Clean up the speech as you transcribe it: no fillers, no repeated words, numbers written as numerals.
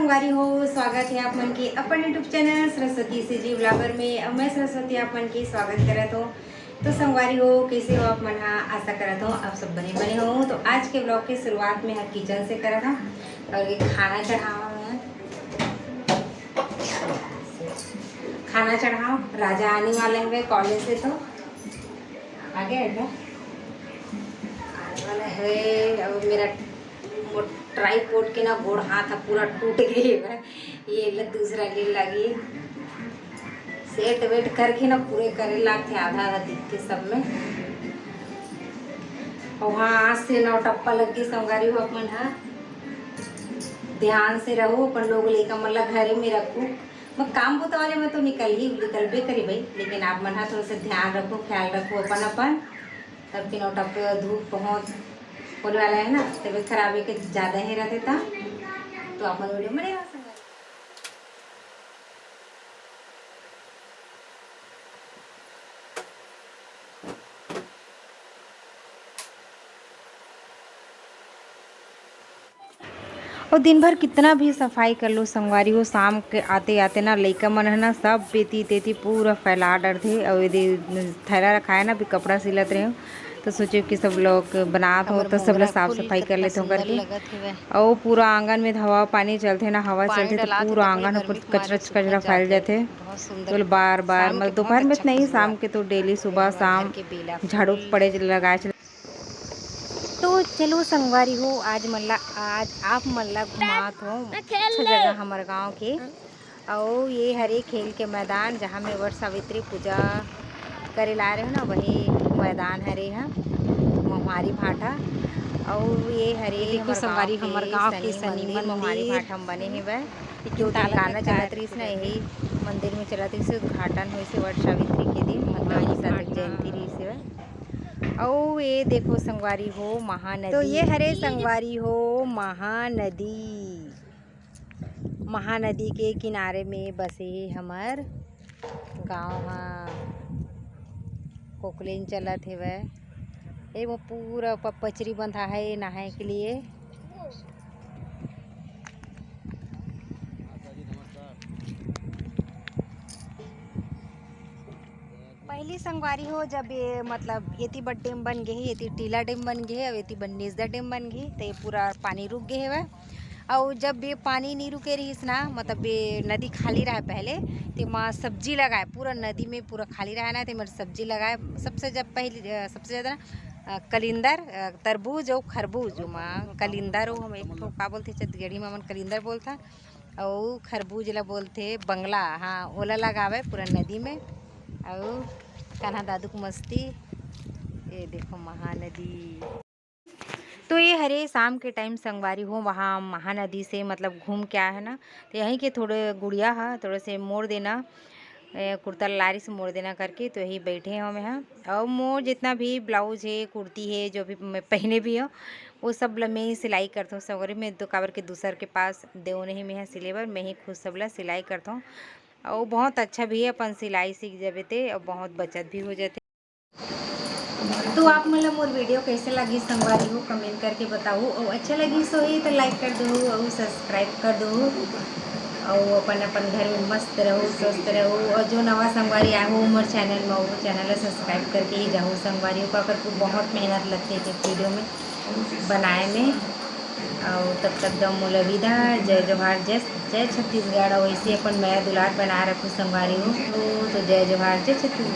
संगवारी हो, स्वागत है आप मन के अपन यूट्यूब चैनल सरस्वती से जी ब्लॉगर में। अब मैं सरस्वती आप मन के स्वागत करत हो। तो संगवारी हो, कैसे हो आप मन? हाँ, आशा करत हो आप सब बने बने हो। तो आज के ब्लॉग की शुरुआत में हम किचन से करत हूँ और ये खाना चढ़ावा है। खाना चढ़ाओ, राजा आने वाले हैं कॉलेज से, तो आगे है क्या आने वाला है। और मेरा ट्राईपोड के ना गोड़ हाथ पूरा टूट गई है। ये दूसरा ले लगी सेट वेट करके ना पूरे करे लागते आधा आधा दिख के सब में। और वहाँ आज से ना टप्पा लग गई संगारी हो अपन। हाँ, ध्यान से रहो अपन लोग लेकर मतलब घरे में रखो। मैं काम बुता वाले में तो निकल भी करी भाई, लेकिन आप मन थोड़ा सा ध्यान रखो, ख्याल रखो अपन तब कि नौ टप्पे धूप पहुँच होने वाला है ना, तबीयत खराब है कि ज़्यादा ही रहते था। तो अपन वीडियो में रहेगा संग। और दिन भर कितना भी सफाई कर लो संगवारी हो, शाम के आते आते ना लइका मन है ना सब बेती तेती पूरा फैला डर थे। और यदि थैला रखा है ना भी कपड़ा सिलत रहे हो, तो सोचो कि सब लोग बनात हो तो सब लोग साफ सफाई कर लेते हो करके। और पूरा आंगन में हवा पानी चलते ना, हवा चलते तो पूरा आंगन कचरा कचरा फैल जाते। तो बार बार मतलब दोपहर में तो नहीं, शाम के तो डेली सुबह शाम झाड़ू पड़े लगाए। तो चलो संगवारी हो, आज आप मल्ला घुमात हो अच्छा जगह हमारे गांव के। और ये हरे खेल के मैदान जहाँ में वट सावित्री पूजा करे ला रहे हो ना, वही मैदान हरे है मोहारी भाटा। और ये हरे देखो संगवारी हमारे गांव के शनि मोहारी भाटा में बने हैं वह जो गाना चलत रही ना, यही मंदिर में चलत रही उद्घाटन हुई से वट सावित्री के दिन, मतलब जयंती रही से वह। और ये देखो संगवारी हो महानदी। तो ये हरे संगवारी हो महानदी, महानदी के किनारे में बसे हमार गाँव। हाँ, कोकलेन चलत है वह। ये वो पूरा पचरी बंधा है नहाए के लिए। पहली संगवारी हो जब ये मतलब येती बड़ डैम बन गए, येती टीला डैम बन गए और येती बन्नीसदा डैम बन गई, तो ये पूरा पानी रुक गए है। और जब ये पानी नहीं रुके रहीस ना, मतलब ये नदी खाली रहा पहले, तो माँ सब्जी लगाए पूरा नदी में पूरा खाली रहा ना, तो मेरे सब्जी लगाए सबसे जब पहले सबसे ज़्यादा ना कलिंदर तरबूज और खरबूज। माँ कलिंदर हो, हम एक तो का बोलते छत्तीसगढ़ी में मन कलिंदर बोलता, और खरबूज ला बोलते बंगला। हाँ, ओला लगावे पूरा नदी में। और कान्हा दादू को मस्ती। ये देखो महानदी। तो ये हरे शाम के टाइम संगवारी हो वहाँ महानदी से मतलब घूम के आया है ना, तो यहीं के थोड़े गुड़िया है थोड़े से मोड़ देना, कुर्ता लारी से मोड़ देना करके, तो यही बैठे हैं हम यहाँ। और मोर जितना भी ब्लाउज है कुर्ती है जो भी मैं पहने भी हो वो सब मैं सिलाई करता हूँ सवरे में, दो काबर के दूसर के पास देव नहीं में है सिलेबर, मैं ही खुद सबला सिलाई करता हूँ। और बहुत अच्छा भी है, अपन सिलाई सीख जाते थे और बहुत बचत भी हो जाते। तो आप मतलब मोर वीडियो कैसे लगी संगवारी हो कमेंट करके बताओ। और अच्छा लगी सो ही तो लाइक कर दो और सब्सक्राइब कर दो। और अपन घर में मस्त रहो, स्वस्थ रहो। और जो नवा संगवारी आए हो मोर चैनल में, वो चैनल सब्सक्राइब करके ही जाओ संगवारी हो का, बहुत मेहनत लगती है वीडियो में बनाए में। और तब तक दम विदा, जय जोहार, जय छत्तीसगढ़। और वैसे अपन मैं दुलार बना रखूँ संगवारी हो, तो जय जोहार, जय छत्तीसगढ़।